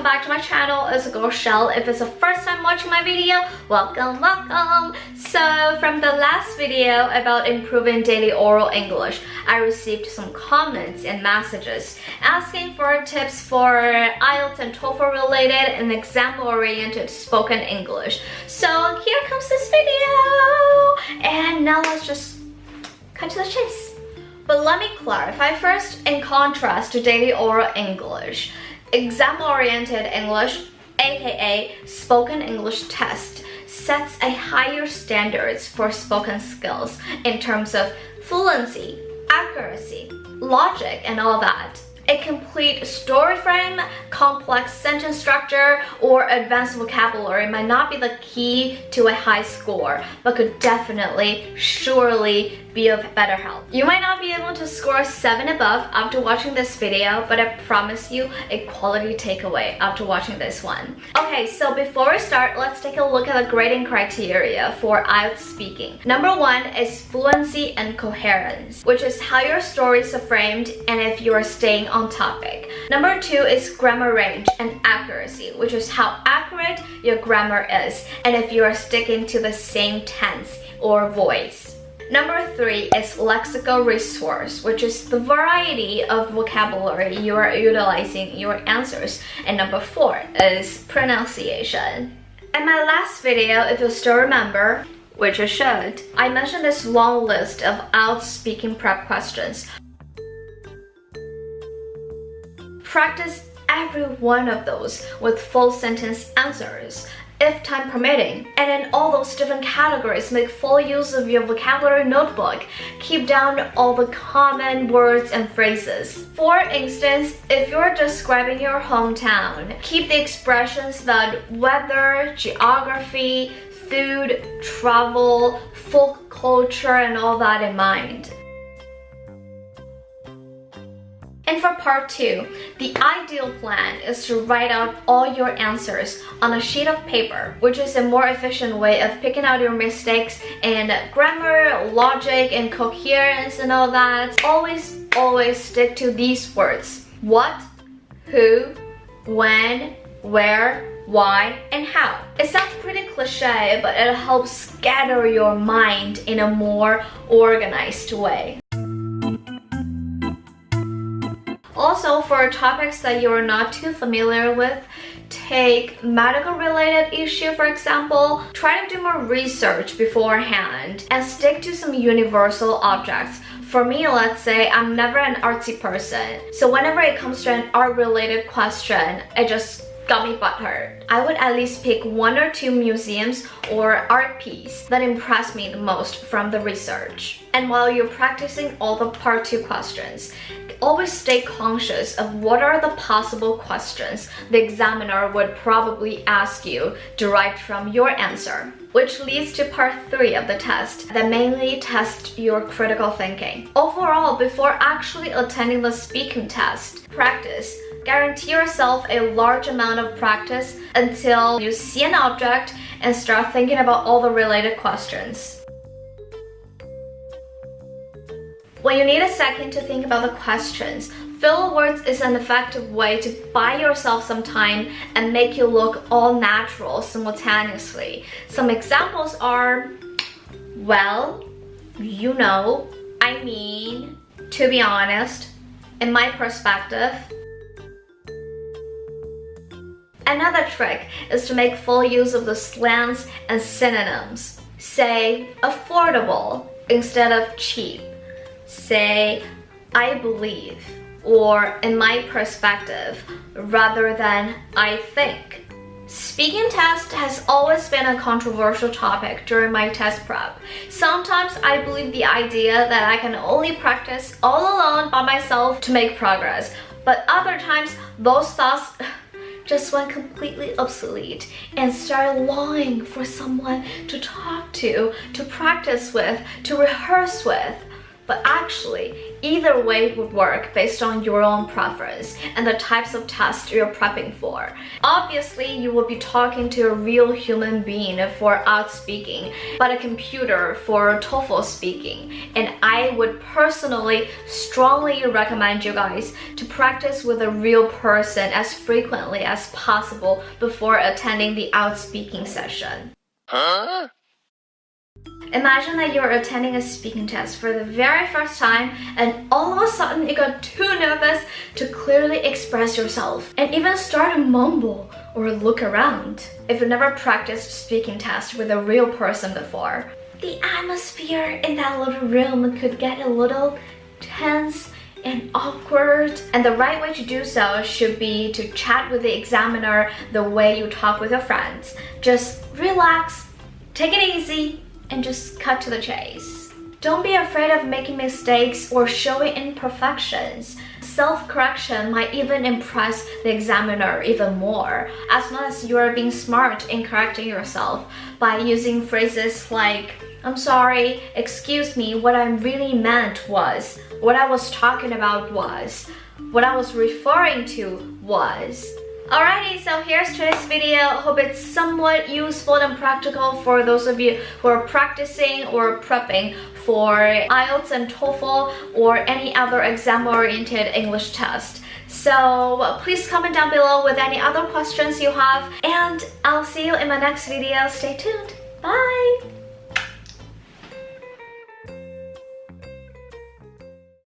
back to my channel. It's a girl Shell. If it's the first time watching my video, welcome. So from the last video about improving daily oral English, I received some comments and messages asking for tips for IELTS and TOEFL related and exam oriented spoken English. So here comes this video, and now let's just cut to the chase. But let me clarify first. In contrast to daily oral English, exam-oriented English, aka spoken English test, sets a higher standards for spoken skills in terms of fluency, accuracy, logic, and all that. A complete story frame, complex sentence structure, or advanced vocabulary might not be the key to a high score, but could definitely, surely be of better help. You might not be able to score 7 above after watching this video, but I promise you a quality takeaway after watching this one. Okay, so before we start, let's take a look at the grading criteria for IELTS speaking. Number 1 is fluency and coherence, which is how your stories are framed and if you are staying on topic. Number 2 is grammar range and accuracy, which is how accurate your grammar is and if you are sticking to the same tense or voice. Number 3 is lexical resource, which is the variety of vocabulary you are utilizing in your answers. And number 4 is pronunciation. In my last video, if you still remember, which you should, I mentioned this long list of IELTS speaking prep questions. Practice every one of those with full sentence answers, if time permitting, and in all those different categories, make full use of your vocabulary notebook. Keep down all the common words and phrases. For instance, if you're describing your hometown, keep the expressions about weather, geography, food, travel, folk culture, and all that in mind. And for part 2, the ideal plan is to write out all your answers on a sheet of paper, which is a more efficient way of picking out your mistakes in grammar, logic, and coherence and all that. Always stick to these words: what, who, when, where, why, and how. It sounds pretty cliche, but it helps scatter your mind in a more organized way. Also, for topics that you are not too familiar with, take medical related issue for example, try to do more research beforehand and stick to some universal objects. For me, let's say I'm never an artsy person, so whenever it comes to an art related question, it just got me butthurt. I would at least pick 1 or 2 museums or art piece that impressed me the most from the research. And while you're practicing all the part 2 questions, always stay conscious of what are the possible questions the examiner would probably ask you derived from your answer. Which leads to part 3 of the test that mainly tests your critical thinking. Overall, before actually attending the speaking test, practice. Guarantee yourself a large amount of practice until you see an object and start thinking about all the related questions. When you need a second to think about the questions, filler words is an effective way to buy yourself some time and make you look all natural simultaneously. Some examples are, well, you know, I mean, to be honest, in my perspective. Another trick is to make full use of the slangs and synonyms. Say affordable instead of cheap. Say I believe or in my perspective rather than I think. Speaking test has always been a controversial topic during my test prep. Sometimes I believe the idea that I can only practice all alone by myself to make progress, but other times those thoughts just went completely obsolete and started longing for someone to talk to practice with, to rehearse with. But actually, either way would work based on your own preference and the types of tests you're prepping for. Obviously, you will be talking to a real human being for IELTS speaking, but a computer for TOEFL speaking. And I would personally strongly recommend you guys to practice with a real person as frequently as possible before attending the IELTS speaking session. Imagine that you're attending a speaking test for the very first time and all of a sudden you got too nervous to clearly express yourself and even start to mumble or look around. If you've never practiced speaking test with a real person before, the atmosphere in that little room could get a little tense and awkward. And the right way to do so should be to chat with the examiner the way you talk with your friends. Just relax, take it easy, and just cut to the chase. Don't be afraid of making mistakes or showing imperfections. Self-correction might even impress the examiner even more, as long as you are being smart in correcting yourself by using phrases like, I'm sorry, excuse me, what I really meant was, what I was talking about was, what I was referring to was. Alrighty, so here's today's video. Hope it's somewhat useful and practical for those of you who are practicing or prepping for IELTS and TOEFL or any other exam-oriented English test. So please comment down below with any other questions you have, and I'll see you in my next video. Stay tuned. Bye!